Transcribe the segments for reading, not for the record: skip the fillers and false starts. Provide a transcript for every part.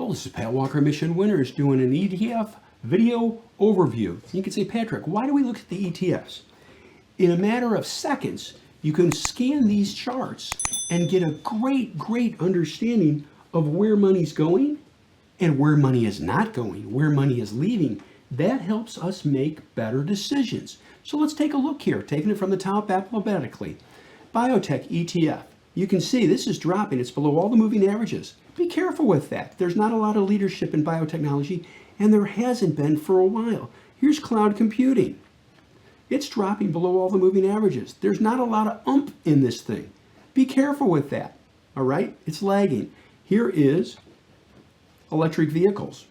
Hello, this is Pat Walker, Mission Winners, doing an ETF video overview. You can say, Patrick, why do we look at the ETFs? In a matter of seconds, you can scan these charts and get a great understanding of where money's going and where money is not going, where money is leaving. That helps us make better decisions. So let's take a look here, taking it from the top alphabetically. Biotech ETF. You can see this is dropping. It's below all the moving averages. Be careful with that. There's not a lot of leadership in biotechnology, and there hasn't been for a while. Here's cloud computing. It's dropping below all the moving averages. There's not a lot of in this thing. Be careful with that, all right? It's lagging. Here is electric vehicles,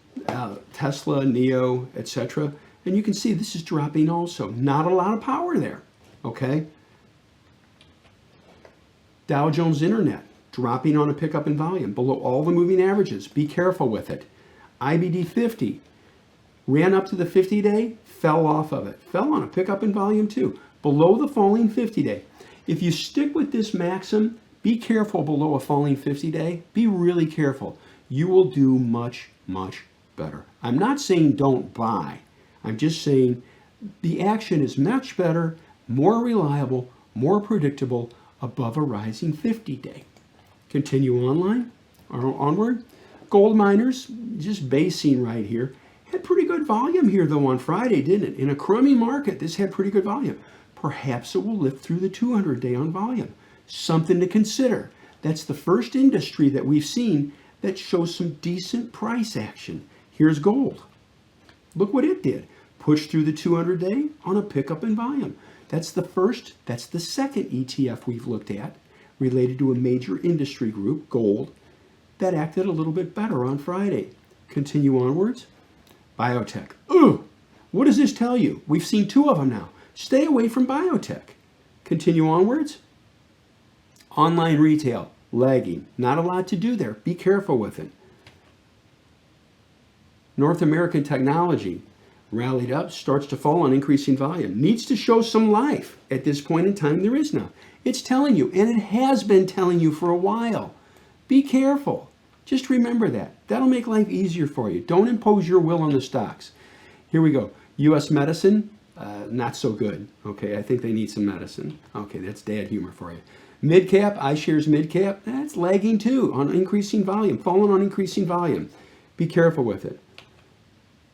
Tesla, NIO, etc. And you can see this is dropping also. Not a lot of power there, okay? Dow Jones Internet, dropping on a pickup in volume, below all the moving averages. Be careful with it. IBD 50, ran up to the 50-day, fell off of it. Fell on a pickup in volume too, below the falling 50-day. If you stick with this maxim, be careful below a falling 50-day. Be really careful. You will do much better. I'm not saying don't buy. I'm just saying the action is much better, more reliable, more predictable above a rising 50-day. Continue onward. Gold miners, just basing right here, had pretty good volume here though on Friday, didn't it? In a crummy market, this had pretty good volume. Perhaps it will lift through the 200-day on volume. Something to consider. That's the first industry that we've seen that shows some decent price action. Here's gold. Look what it did. Pushed through the 200-day on a pickup in volume. That's the second ETF we've looked at related to a major industry group, gold, that acted a little bit better on Friday. Continue onwards. Biotech. Ugh! What does this tell you? We've seen two of them now. Stay away from biotech. Continue onwards. Online retail, lagging. Not a lot to do there. Be careful with it. North American technology, rallied up, starts to fall on increasing volume. Needs to show some life. At this point in time, there is none. It's telling you, and it has been telling you for a while. Be careful. Just remember that. That'll make life easier for you. Don't impose your will on the stocks. Here we go. U.S. medicine, not so good. Okay, I think they need some medicine. Okay, that's dad humor for you. Mid-cap, iShares mid-cap, that's lagging too on increasing volume, falling on increasing volume. Be careful with it.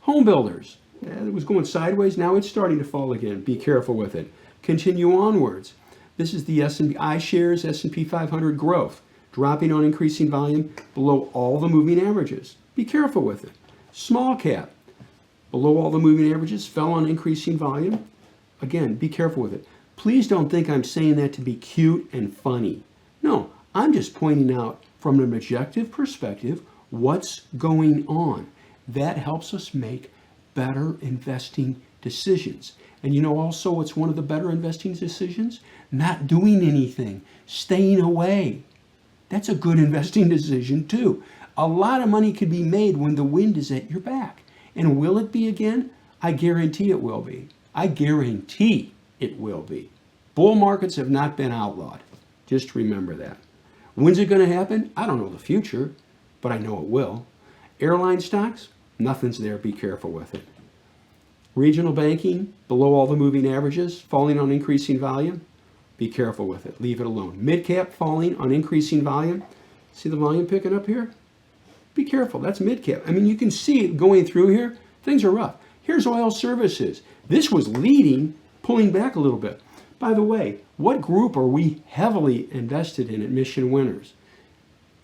Home builders. It was going sideways. Now it's starting to fall again. Be careful with it. Continue onwards. This is the S&P iShares S&P 500 growth, dropping on increasing volume below all the moving averages. Be careful with it. Small cap, below all the moving averages, fell on increasing volume. Again, be careful with it. Please don't think I'm saying that to be cute and funny. No, I'm just pointing out from an objective perspective what's going on. That helps us make better investing decisions. And you know also what's one of the better investing decisions? Not doing anything, staying away. That's a good investing decision too. A lot of money could be made when the wind is at your back. And will it be again? I guarantee it will be. I guarantee it will be. Bull markets have not been outlawed. Just remember that. When's it going to happen? I don't know the future, but I know it will. Airline stocks, nothing's there. Be careful with it. Regional banking, below all the moving averages, falling on increasing volume. Be careful with it. Leave it alone. Mid-cap falling on increasing volume. See the volume picking up here? Be careful. That's mid-cap. I mean, you can see it going through here. Things are rough. Here's oil services. This was leading, pulling back a little bit. By the way, what group are we heavily invested in at Mission Winners?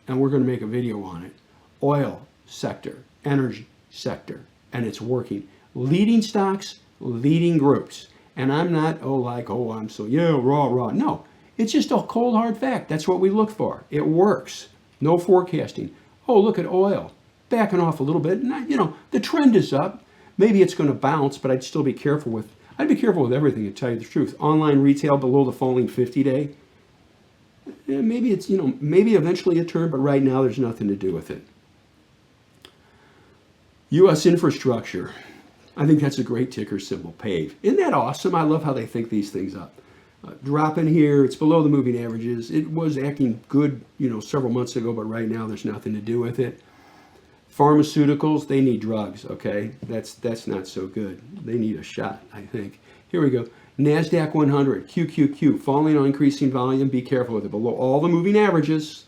And we're going to make a video on it. Oil sector, energy sector, and it's working. Leading stocks, leading groups. And I'm not, I'm so, raw. No, it's just a cold hard fact. That's what we look for. It works. No forecasting. Oh, look at oil. Backing off a little bit. The trend is up. Maybe it's going to bounce, but I'd still be careful with, everything to tell you the truth. Online retail below the falling 50-day. Maybe it's, maybe eventually a turn, but right now there's nothing to do with it. U.S. infrastructure. I think that's a great ticker symbol, PAVE. Isn't that awesome? I love how they think these things up. Dropping here, it's below the moving averages. It was acting good, several months ago, but right now there's nothing to do with it. Pharmaceuticals, they need drugs, okay? That's not so good. They need a shot, I think. Here we go. NASDAQ 100, QQQ, falling on increasing volume. Be careful with it. Below all the moving averages,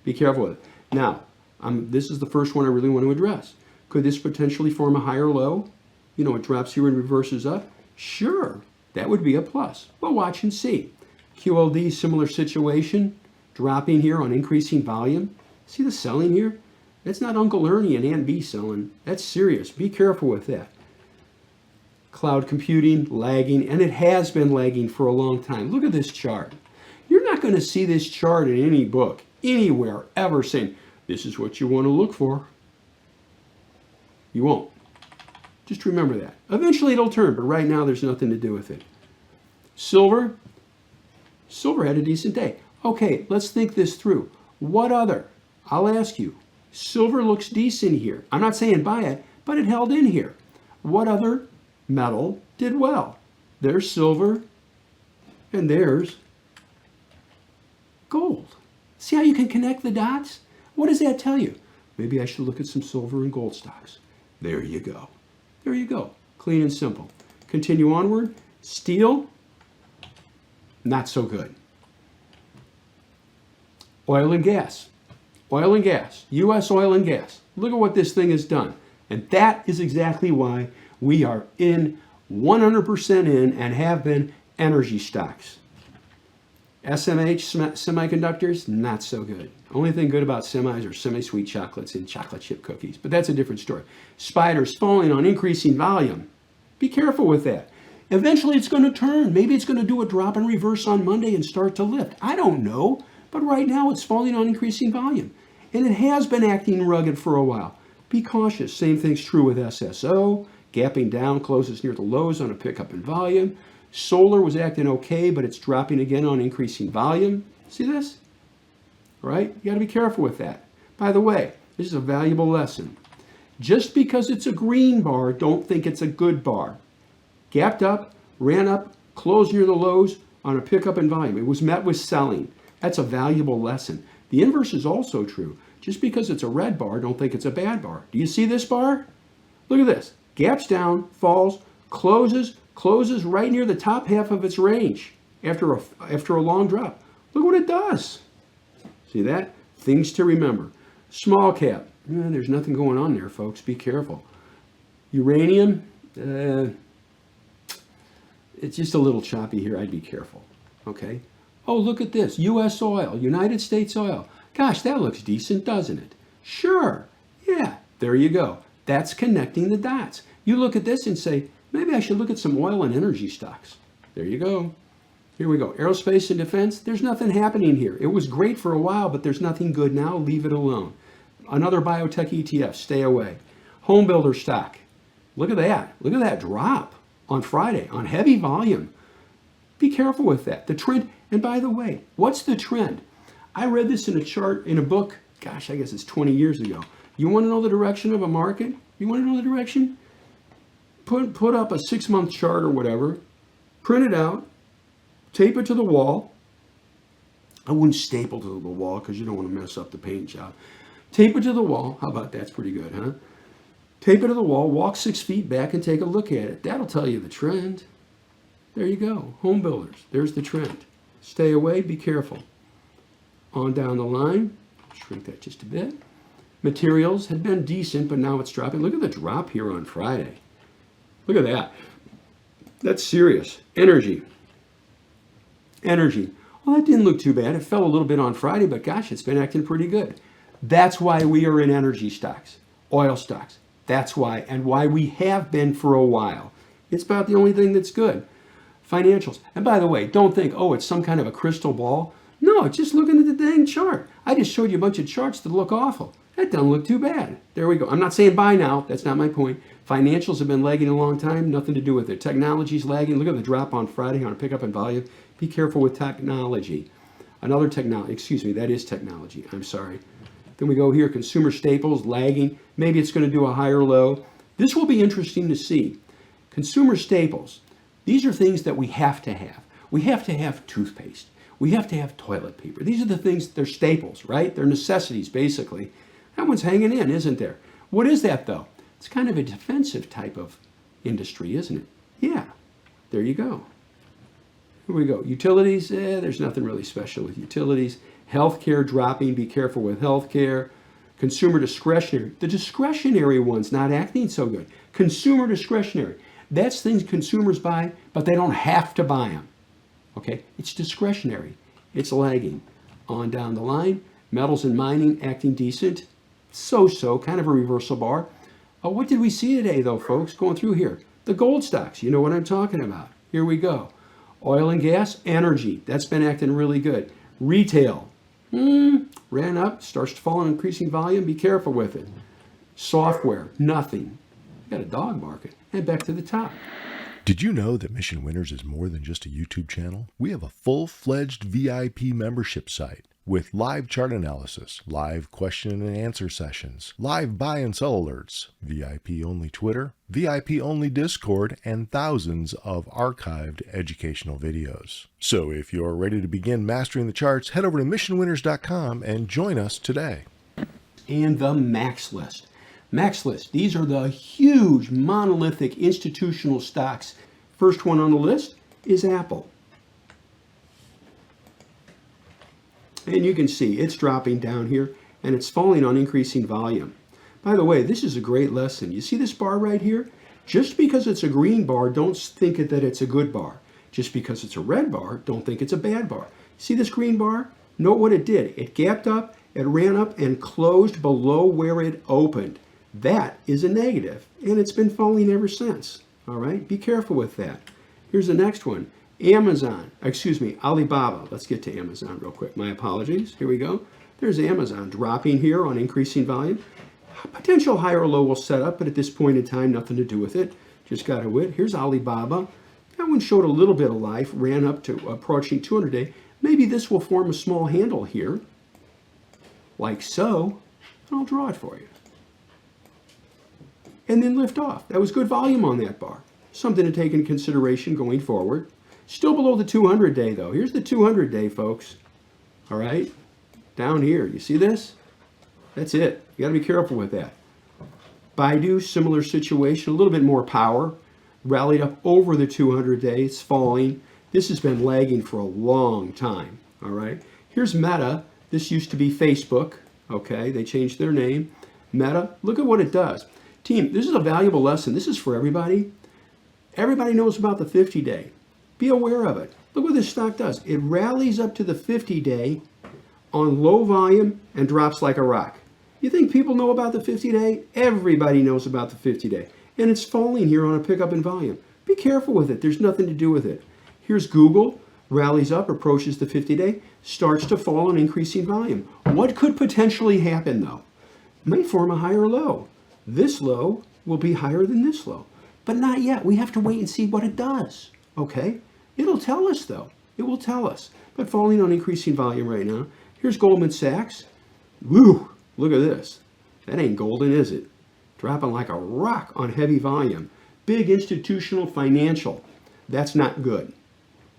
be careful with it. Now, this is the first one I really want to address. Could this potentially form a higher low? You know, it drops here and reverses up. Sure, that would be a plus. We'll watch and see. QLD, similar situation, dropping here on increasing volume. See the selling here? That's not Uncle Ernie and Aunt B selling. That's serious. Be careful with that. Cloud computing, lagging, and it has been lagging for a long time. Look at this chart. You're not going to see this chart in any book, anywhere, ever saying, this is what you want to look for. You won't. Just remember that. Eventually it'll turn, but right now there's nothing to do with it. Silver. Silver had a decent day. Okay, let's think this through. What other? I'll ask you. Silver looks decent here. I'm not saying buy it, but it held in here. What other metal did well? There's silver, and there's gold. See how you can connect the dots? What does that tell you? Maybe I should look at some silver and gold stocks. There you go. There you go. Clean and simple. Continue onward. Steel, not so good. Oil and gas. Oil and gas. U.S. oil and gas. Look at what this thing has done. And that is exactly why we are in 100% in and have been energy stocks. SMH, semiconductors, not so good. Only thing good about semis are semi-sweet chocolates and chocolate chip cookies, but that's a different story. Spiders falling on increasing volume. Be careful with that. Eventually it's going to turn. Maybe it's going to do a drop and reverse on Monday and start to lift. I don't know, but right now it's falling on increasing volume. And it has been acting rugged for a while. Be cautious. Same thing's true with SSO. Gapping down, closes near the lows on a pickup in volume. Solar was acting okay, but it's dropping again on increasing volume. See this? Right? You got to be careful with that. By the way, this is a valuable lesson. Just because it's a green bar, don't think it's a good bar. Gapped up, ran up, closed near the lows on a pickup in volume. It was met with selling. That's a valuable lesson. The inverse is also true. Just because it's a red bar, don't think it's a bad bar. Do you see this bar? Look at this. Gaps down, falls, closes right near the top half of its range after a long drop. Look what it does. See that? Things to remember. Small cap. There's nothing going on there, folks. Be careful. Uranium. It's just a little choppy here. I'd be careful. Okay. Oh, look at this. U.S. oil. United States oil. Gosh, that looks decent, doesn't it? Sure. Yeah. There you go. That's connecting the dots. You look at this and say, maybe I should look at some oil and energy stocks. There you go. Here we go. Aerospace and defense. There's nothing happening here. It was great for a while, but there's nothing good now. Leave it alone. Another biotech ETF. Stay away. Home builder stock. Look at that. Look at that drop on Friday on heavy volume. Be careful with that. The trend, and by the way, what's the trend? I read this in a chart in a book. Gosh, I guess it's 20 years ago. You want to know the direction of a market? You want to know the direction? Put up a 6-month chart or whatever, print it out, tape it to the wall. I wouldn't staple to the wall because you don't want to mess up the paint job. Tape it to the wall. How about that's pretty good, huh? Tape it to the wall, walk 6 feet back and take a look at it. That'll tell you the trend. There you go. Home builders. There's the trend. Stay away. Be careful. On down the line. Shrink that just a bit. Materials had been decent, but now it's dropping. Look at the drop here on Friday. Look at that. That's serious. Energy. Energy. Well, that didn't look too bad. It fell a little bit on Friday, but gosh, it's been acting pretty good. That's why we are in energy stocks, oil stocks. That's why, and why we have been for a while. It's about the only thing that's good. Financials. And by the way, don't think, oh, it's some kind of a crystal ball. No, just looking at the dang chart. I just showed you a bunch of charts that look awful. That doesn't look too bad. There we go. I'm not saying buy now. That's not my point. Financials have been lagging a long time. Nothing to do with it. Technology's lagging. Look at the drop on Friday on a pickup in volume. Be careful with technology. Another technology. Excuse me. That is technology. I'm sorry. Then we go here. Consumer staples lagging. Maybe it's going to do a higher low. This will be interesting to see. Consumer staples. These are things that we have to have. We have to have toothpaste. We have to have toilet paper. These are the things, they're staples, right? They're necessities, basically. That one's hanging in, isn't there? What is that, though? It's kind of a defensive type of industry, isn't it? Yeah, there you go. Here we go. Utilities, there's nothing really special with utilities. Healthcare dropping, be careful with healthcare. Consumer discretionary. The discretionary one's not acting so good. Consumer discretionary. That's things consumers buy, but they don't have to buy them. Okay? It's discretionary. It's lagging. On down the line, metals and mining acting decent. So-so, kind of a reversal bar. What did we see today, though, folks, going through here? The gold stocks. You know what I'm talking about. Here we go. Oil and gas, energy. That's been acting really good. Retail. Ran up, starts to fall in increasing volume. Be careful with it. Software, nothing. Got a dog market. And back to the top. Did you know that Mission Winners is more than just a YouTube channel? We have a full-fledged VIP membership site with live chart analysis, live question and answer sessions, live buy and sell alerts, VIP-only Twitter, VIP-only Discord, and thousands of archived educational videos. So if you're ready to begin mastering the charts, head over to missionwinners.com and join us today. And the MAXLIST. MAXLIST, these are the huge monolithic institutional stocks. First one on the list is Apple. And you can see it's dropping down here and it's falling on increasing volume. By the way, this is a great lesson. You see this bar right here? Just because it's a green bar, don't think that it's a good bar. Just because it's a red bar, don't think it's a bad bar. See this green bar? Note what it did. It gapped up, it ran up and closed below where it opened. That is a negative, and it's been falling ever since. All right, be careful with that. Here's the next one. Alibaba. Let's get to Amazon real quick. My apologies. Here we go. There's Amazon dropping here on increasing volume. Potential higher low will set up, but at this point in time, nothing to do with it. Just got to wait. Here's Alibaba. That one showed a little bit of life, ran up to approaching 200-day. Maybe this will form a small handle here, like so. And I'll draw it for you. And then lift off. That was good volume on that bar. Something to take into consideration going forward. Still below the 200-day, though. Here's the 200-day, folks. All right? Down here. You see this? That's it. You got to be careful with that. BIDU, similar situation. A little bit more power. Rallied up over the 200-day. It's falling. This has been lagging for a long time. All right? Here's Meta. This used to be Facebook. Okay? They changed their name. Meta. Look at what it does. Team, this is a valuable lesson. This is for everybody. Everybody knows about the 50-day. Be aware of it. Look what this stock does. It rallies up to the 50-day on low volume and drops like a rock. You think people know about the 50-day? Everybody knows about the 50-day. And it's falling here on a pickup in volume. Be careful with it. There's nothing to do with it. Here's Google. Rallies up, approaches the 50-day, starts to fall on increasing volume. What could potentially happen, though? May form a higher low. This low will be higher than this low. But not yet. We have to wait and see what it does. Okay? It'll tell us, though. It will tell us. But falling on increasing volume right now. Here's Goldman Sachs. Woo! Look at this. That ain't golden, is it? Dropping like a rock on heavy volume. Big institutional financial. That's not good.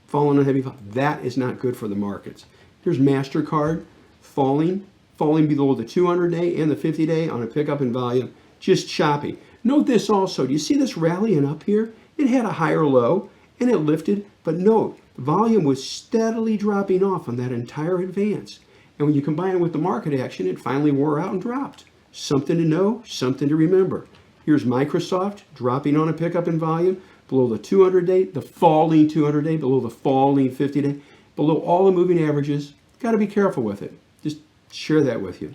Falling on heavy volume. That is not good for the markets. Here's Mastercard. Falling below the 200-day and the 50-day on a pickup in volume. Just choppy. Note this also. Do you see this rallying up here? It had a higher low. And it lifted, but note, volume was steadily dropping off on that entire advance. And when you combine it with the market action, it finally wore out and dropped. Something to know, something to remember. Here's Microsoft dropping on a pickup in volume, below the 200-day, the falling 200-day, below the falling 50-day, below all the moving averages. Got to be careful with it. Just share that with you.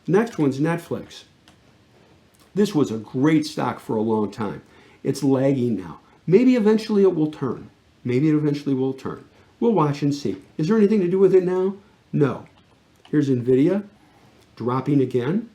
The next one's Netflix. This was a great stock for a long time. It's lagging now. Maybe eventually it will turn. Maybe it eventually will turn. We'll watch and see. Is there anything to do with it now? No. Here's NVDA dropping again.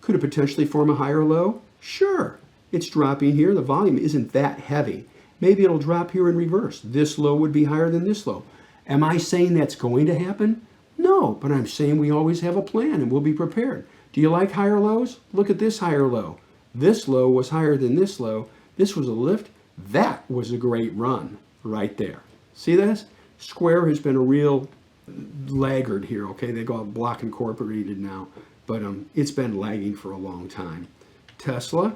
Could it potentially form a higher low? Sure. It's dropping here. The volume isn't that heavy. Maybe it'll drop here in reverse. This low would be higher than this low. Am I saying that's going to happen? No, but I'm saying we always have a plan and we'll be prepared. Do you like higher lows? Look at this higher low. This low was higher than this low. This was a lift. That was a great run right there. See this? Square has been a real laggard here, okay? They got Block Incorporated now. but it's been lagging for a long time. Tesla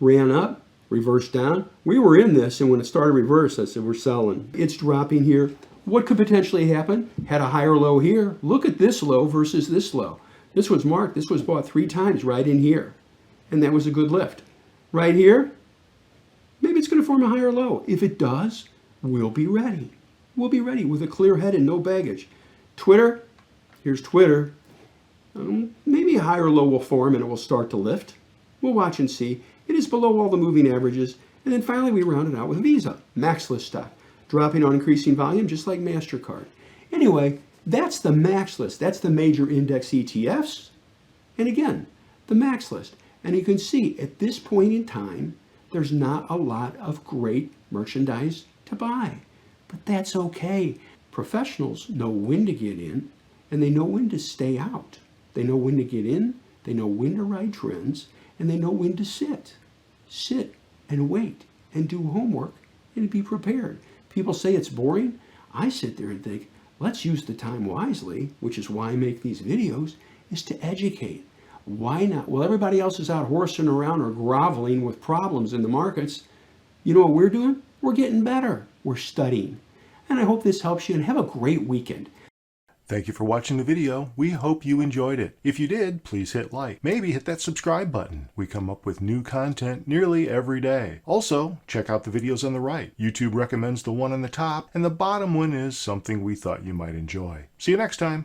ran up, reversed down. We were in this, and when it started reverse, I said we're selling. It's dropping here. What could potentially happen? Had a higher low here. Look at this low versus this low. This was marked. This was bought 3 times right in here, and that was a good lift. Right here, maybe it's going to form a higher low. If it does, we'll be ready. We'll be ready with a clear head and no baggage. Twitter, here's Twitter. Maybe a higher low will form and it will start to lift. We'll watch and see. It is below all the moving averages. And then finally we round it out with Visa, MAXLIST stock, dropping on increasing volume just like Mastercard. Anyway, that's the MAXLIST. That's the major index ETFs. And again, the MAXLIST. And you can see at this point in time, there's not a lot of great merchandise to buy. But that's okay. Professionals know when to get in and they know when to stay out. They know when to get in, they know when to ride trends, and they know when to sit. Sit and wait and do homework and be prepared. People say it's boring. I sit there and think, let's use the time wisely, which is why I make these videos, is to educate. Why not? Well, everybody else is out horsing around or groveling with problems in the markets. You know what we're doing? We're getting better. We're studying. And I hope this helps you, and have a great weekend. Thank you for watching the video. We hope you enjoyed it. If you did, please hit like. Maybe hit that subscribe button. We come up with new content nearly every day. Also, check out the videos on the right. YouTube recommends the one on the top, and the bottom one is something we thought you might enjoy. See you next time.